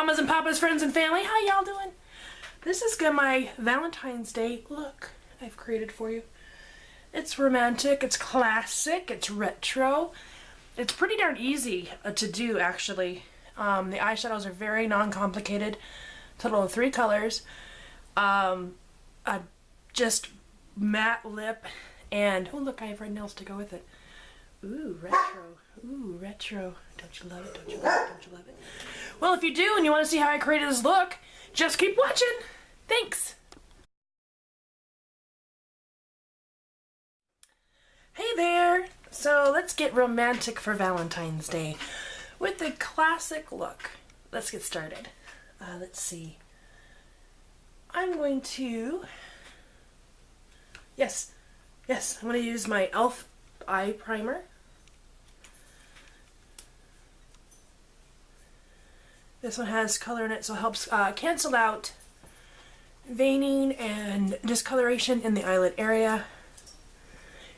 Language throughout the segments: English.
mamas and papas, friends and family. How y'all doing? This is my Valentine's Day look I've created for you. It's romantic, it's classic, it's retro. It's pretty darn easy to do, actually. The eyeshadows are very non-complicated. Total of 3 colors. Just matte lip and, oh look, I have red nails to go with it. Ooh, retro. Ooh, retro. Don't you love it? Don't you love it? Don't you love it? Well, if you do and you want to see how I created this look, just keep watching. Thanks. Hey there. So let's get romantic for Valentine's Day with the classic look. Let's get started. Let's see. I'm going to, I'm going to use my e.l.f. eye primer. This one has color in it, so it helps cancel out veining and discoloration in the eyelid area.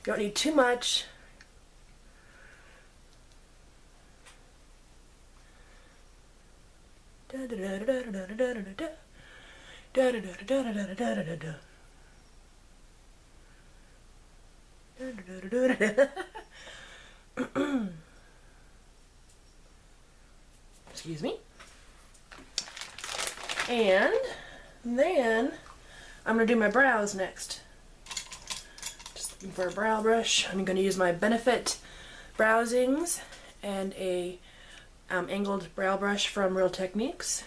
You don't need too much. Excuse me. And then I'm going to do my brows next. Just looking for a brow brush. I'm going to use my Benefit BROWzings and a angled brow brush from Real Techniques.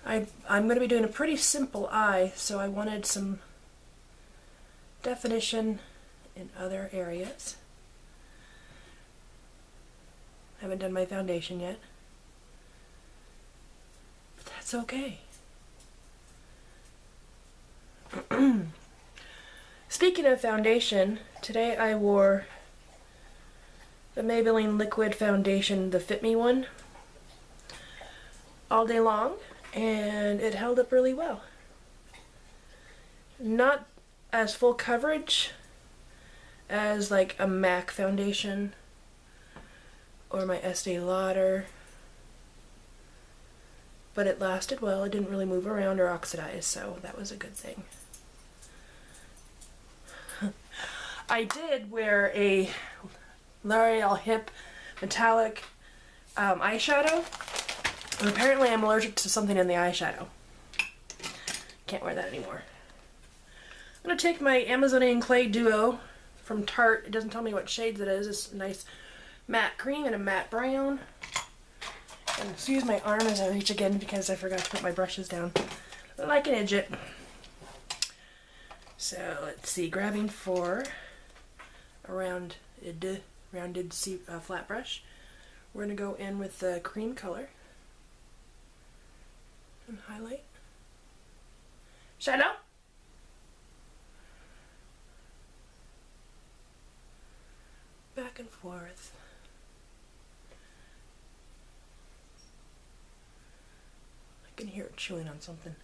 I'm going to be doing a pretty simple eye, so I wanted some definition in other areas. Haven't done my foundation yet, but that's okay. Speaking of foundation, today I wore the Maybelline liquid foundation, the FITme one, all day long, and it held up really well. Not as full coverage as like a MAC foundation or my Estee Lauder, but it lasted well. It didn't really move around or oxidize, so that was a good thing. I did wear a L'Oreal Hip metallic eyeshadow, and apparently I'm allergic to something in the eyeshadow. Can't wear that anymore. I'm going to take my Amazonian Clay Duo from Tarte. It doesn't tell me what shades it is. It's a nice matte cream and a matte brown. And excuse my arm as I reach again because I forgot to put my brushes down like an idiot. So let's see, grabbing for a rounded flat brush. We're going to go in with the cream color and highlight. Shadow. Back and forth. I can hear it chewing on something.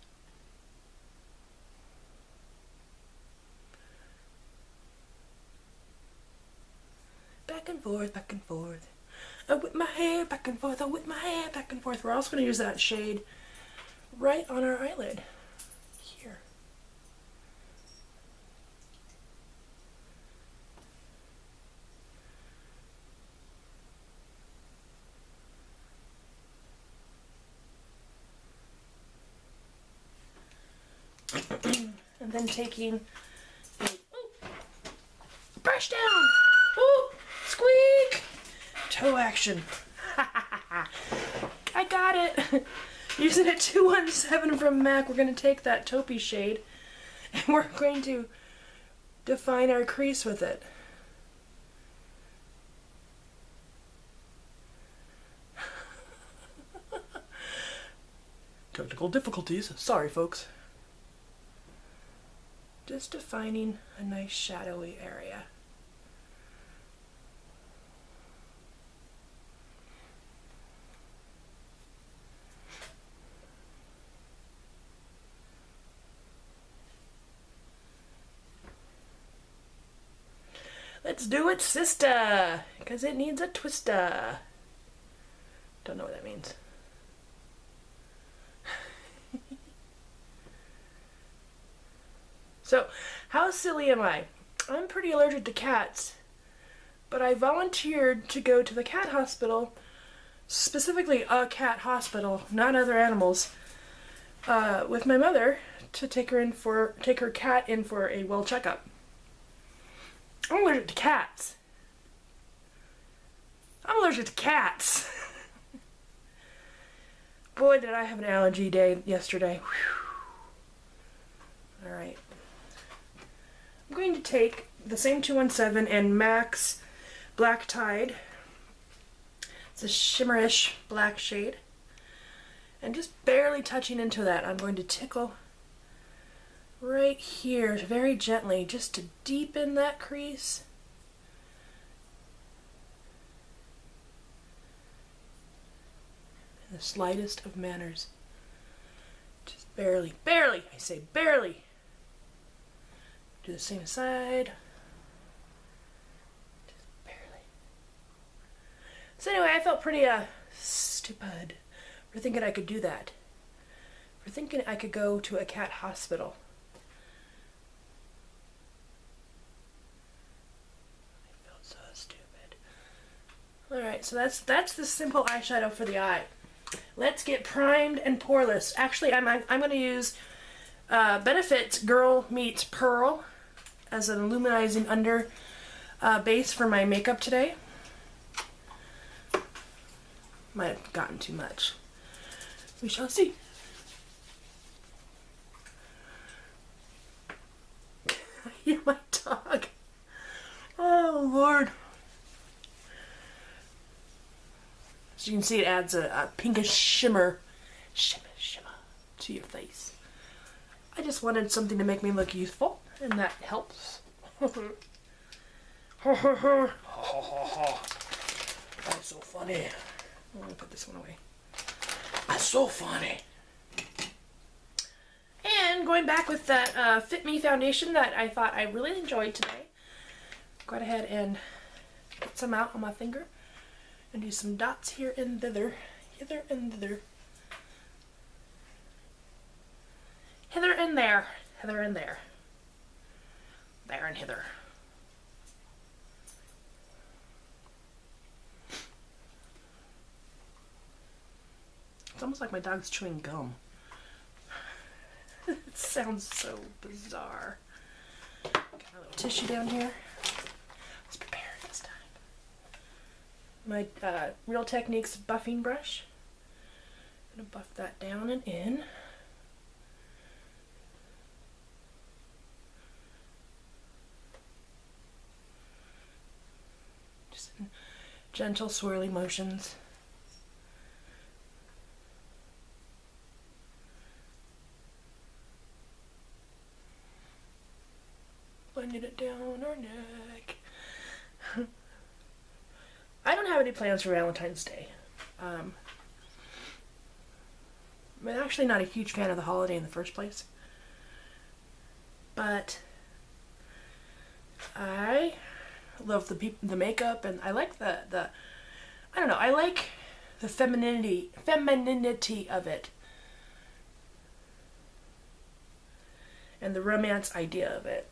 Back and forth, back and forth. I whip my hair back and forth, I whip my hair back and forth. We're also going to use that shade right on our eyelid. Here. And then taking a brush down. Ooh, squeak! Toe action. I got it. Using a 217 from MAC, we're going to take that taupey shade and we're going to define our crease with it. Technical difficulties. Sorry, folks. Just defining a nice shadowy area. Let's do it, sister, because it needs a twister. Don't know what that means. So, how silly am I? I'm pretty allergic to cats, but I volunteered to go to the cat hospital, specifically a cat hospital, not other animals, with my mother to take her cat in for a well checkup. I'm allergic to cats. I'm allergic to cats. Boy, did I have an allergy day yesterday. Alright. I'm going to take the same 217 and MAC's Black Tide. It's a shimmerish black shade. And just barely touching into that, I'm going to tickle right here very gently just to deepen that crease. In the slightest of manners. Just barely, barely, I say barely. Do the same side. Just barely. So anyway, I felt pretty stupid for thinking I could do that. For thinking I could go to a cat hospital. I felt so stupid. Alright, so that's the simple eyeshadow for the eye. Let's get primed and poreless. Actually, I'm going to use Benefit's Girl Meets Pearl as an illuminizing under base for my makeup today. Might have gotten too much. We shall see. I hear my dog. Oh, Lord. As you can see, it adds a pinkish shimmer to your face. I just wanted something to make me look youthful, and that helps. That's so funny. I'm gonna put this one away. That's so funny. And going back with that FITme foundation that I thought I really enjoyed today, go ahead and get some out on my finger and do some dots here and thither, hither and thither, hither and there, hither and there, there and hither. It's almost like my dog's chewing gum. It sounds so bizarre. Got a little tissue down here. Let's prepare this time. My Real Techniques buffing brush. I'm gonna buff that down and in. Just in gentle swirly motions. Blending it down our neck. I don't have any plans for Valentine's Day. I'm actually not a huge fan of the holiday in the first place. But I love the makeup, and I like the I don't know, I like the femininity of it. And the romance idea of it.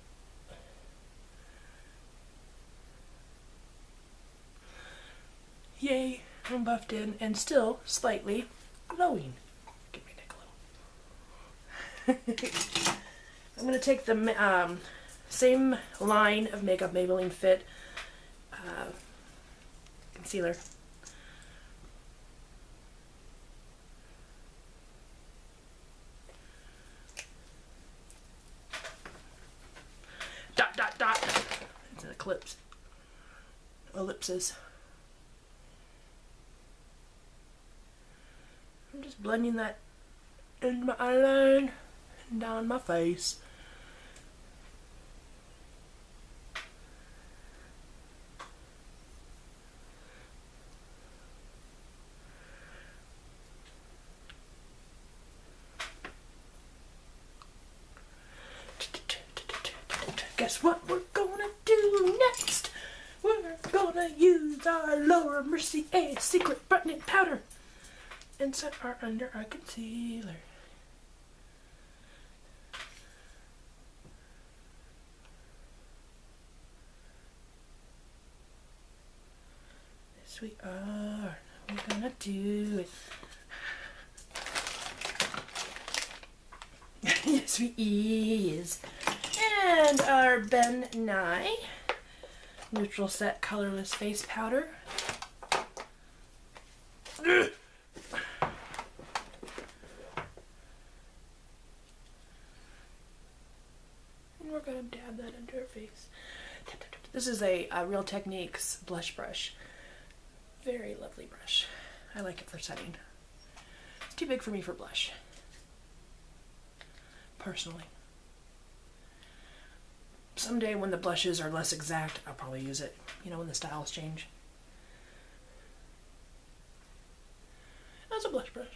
Yay, I'm buffed in and still slightly glowing. Give my neck a little. I'm going to take the same line of makeup, Maybelline Fit concealer. Dot, dot, dot. It's an eclipse. Ellipses. I'm just blending that in my eyeline and down my face. Guess what we're gonna do next? gonna use our Laura Mercier Secret Brightening Powder and set our under eye concealer. Yes, we are. We're gonna do it. Yes, we is. And our Ben Nye Neutral Set Colorless Face Powder. And we're going to dab that into her face. This is a Real Techniques blush brush. Very lovely brush. I like it for setting. It's too big for me for blush, personally. Someday when the blushes are less exact, I'll probably use it. You know, when the styles change. That's a blush brush.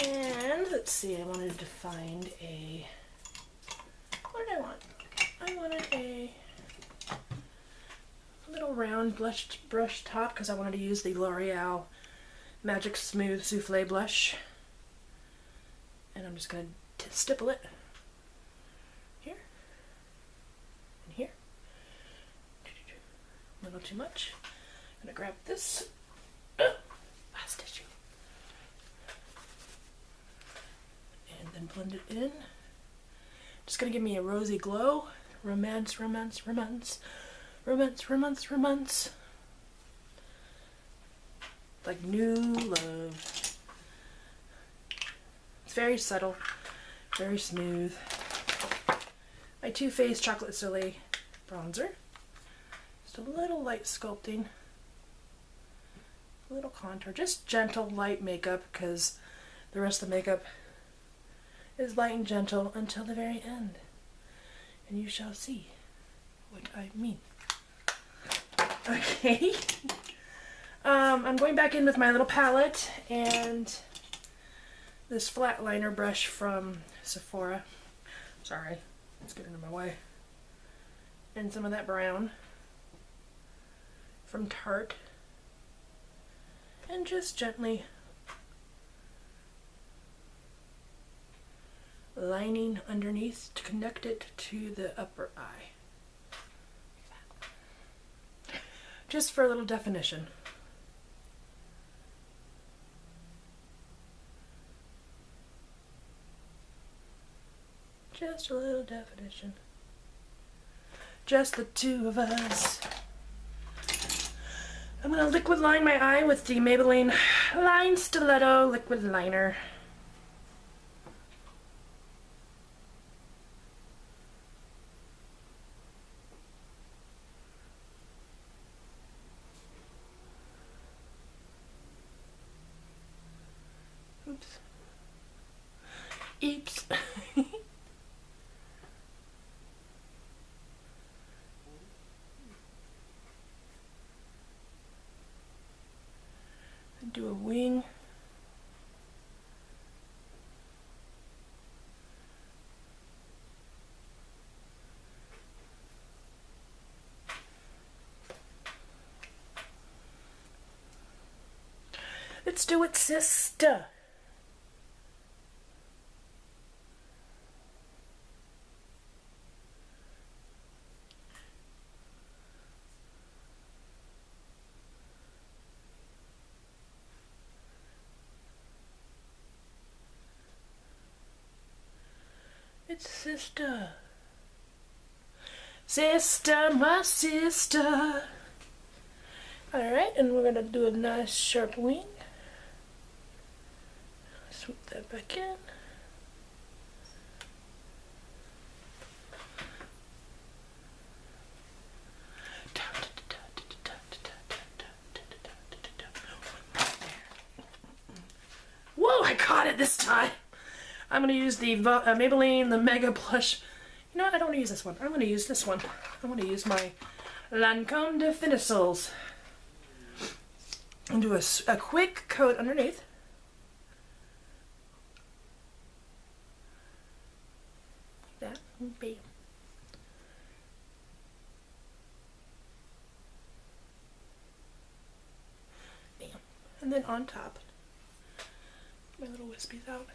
And let's see, I wanted to find a, what did I want? I wanted a little round brush top because I wanted to use the L'Oreal Magic Smooth Souffle blush. And I'm just going to stipple it here and here. A little too much. I'm going to grab this last tissue and then blend it in. Just going to give me a rosy glow. Romance, romance, romance. Romance, romance, romance. Like new love. It's very subtle, very smooth. My Too Faced Chocolate Soleil bronzer. Just a little light sculpting. A little contour. Just gentle, light makeup because the rest of the makeup is light and gentle until the very end. And you shall see what I mean. Okay. I'm going back in with my little palette and this flat liner brush from Sephora. Sorry, it's getting in my way. And some of that brown from Tarte. And just gently lining underneath to connect it to the upper eye. Just for a little definition. Just a little definition. Just the two of us. I'm going to liquid line my eye with the Maybelline LINE Stiletto liquid liner. Oops. Oops. Do a wing. Let's do it, sister. It's sister. Sister, my sister. Alright, and we're gonna do a nice sharp wing. Swoop that back in. Whoa, I caught it this time. I'm going to use the Maybelline, the Mega Blush. You know what? I don't want to use this one. I'm going to use this one. I'm going to use my Lancome Definicils. And do a quick coat underneath. Like that. Bam. Bam. And then on top, my little wispies out.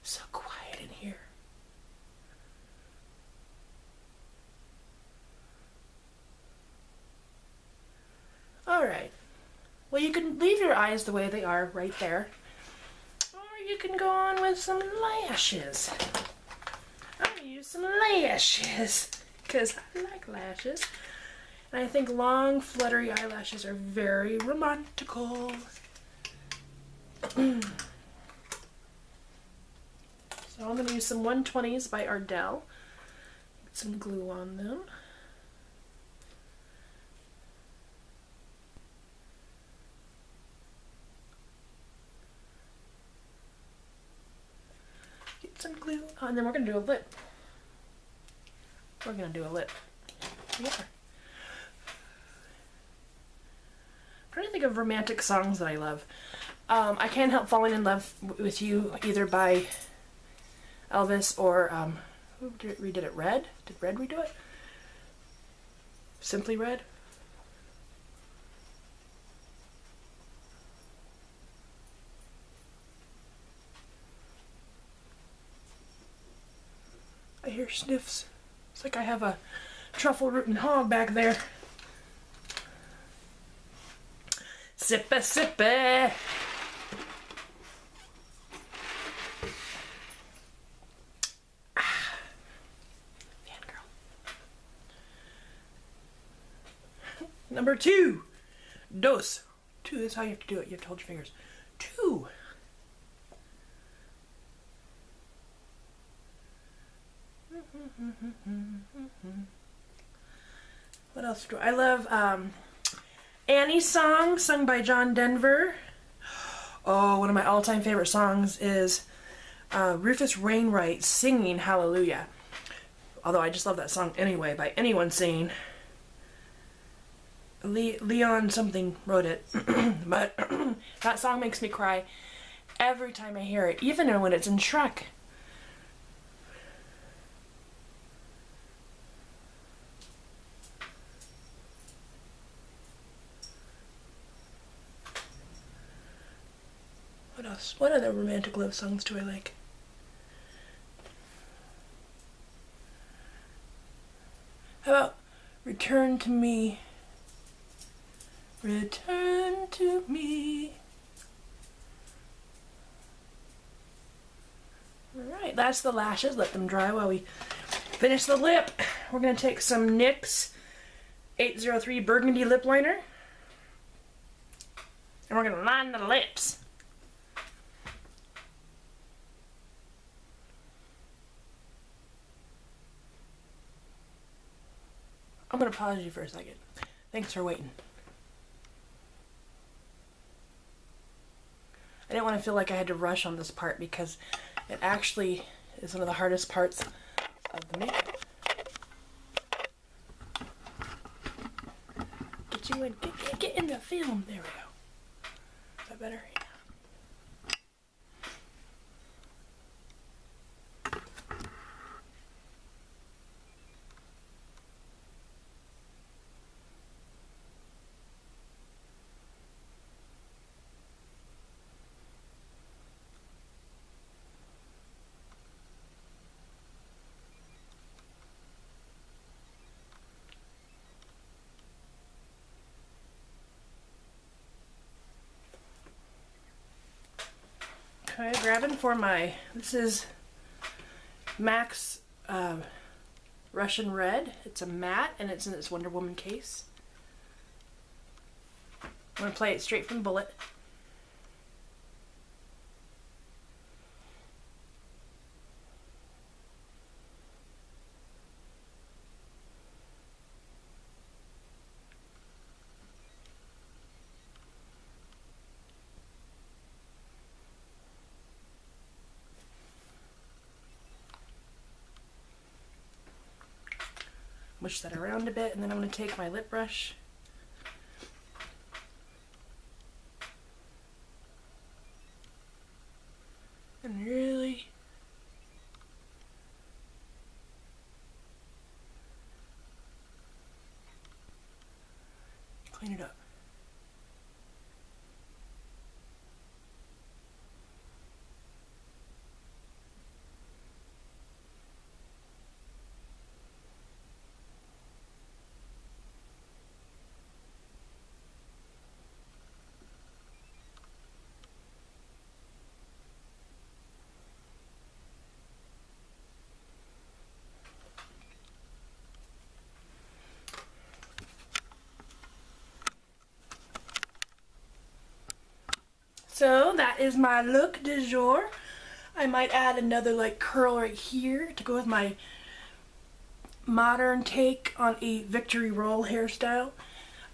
So quiet in here. Alright. Well, you can leave your eyes the way they are right there. Or you can go on with some lashes. I'm going to use some lashes because I like lashes. And I think long, fluttery eyelashes are very romantical. So I'm going to use some 120s by Ardell. Put some glue on them. Get some glue on, and then we're going to do a lip. We're going to do a lip. Yeah. I'm trying to think of romantic songs that I love. I Can't Help Falling in Love with You, either by Elvis or, who redid it? Red? Did Red redo it? Simply Red? I hear sniffs. It's like I have a truffle rootin' hog back there. Sippy, sippy. Number 2. Dos. 2 is how you have to do it. You have to hold your fingers. 2. What else do I love? Annie's song, sung by John Denver. Oh, one of my all-time favorite songs is Rufus Wainwright singing Hallelujah. Although I just love that song anyway, by anyone singing. Leon something wrote it, but that song makes me cry every time I hear it, even when it's in Shrek. What else? What other romantic love songs do I like? How about Return to Me? Return to me. Alright, that's the lashes. Let them dry while we finish the lip. We're going to take some NYX 803 Burgundy lip liner. And we're going to line the lips. I'm going to pause you for a second. Thanks for waiting. I didn't want to feel like I had to rush on this part because it actually is one of the hardest parts of the makeup. Get you in, get in the film. There we go. Is that better? Yeah. Okay, grabbing for my, this is MAC's Russian Red. It's a matte and it's in this Wonder Woman case. I'm going to play it straight from the bullet. Mush that around a bit, and then I'm going to take my lip brush and really clean it up. So that is my look du jour. I might add another like curl right here to go with my modern take on a Victory Roll hairstyle.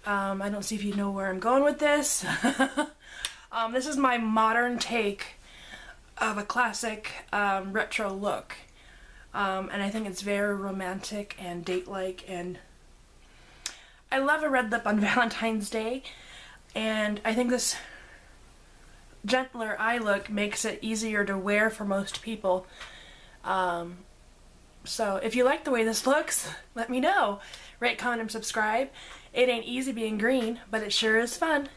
I don't see if you know where I'm going with this. This is my modern take of a classic retro look. And I think it's very romantic and date-like, and I love a red lip on Valentine's Day, and I think this gentler eye look makes it easier to wear for most people. So if you like the way this looks, let me know. Rate, comment, and subscribe. It ain't easy being green, but it sure is fun.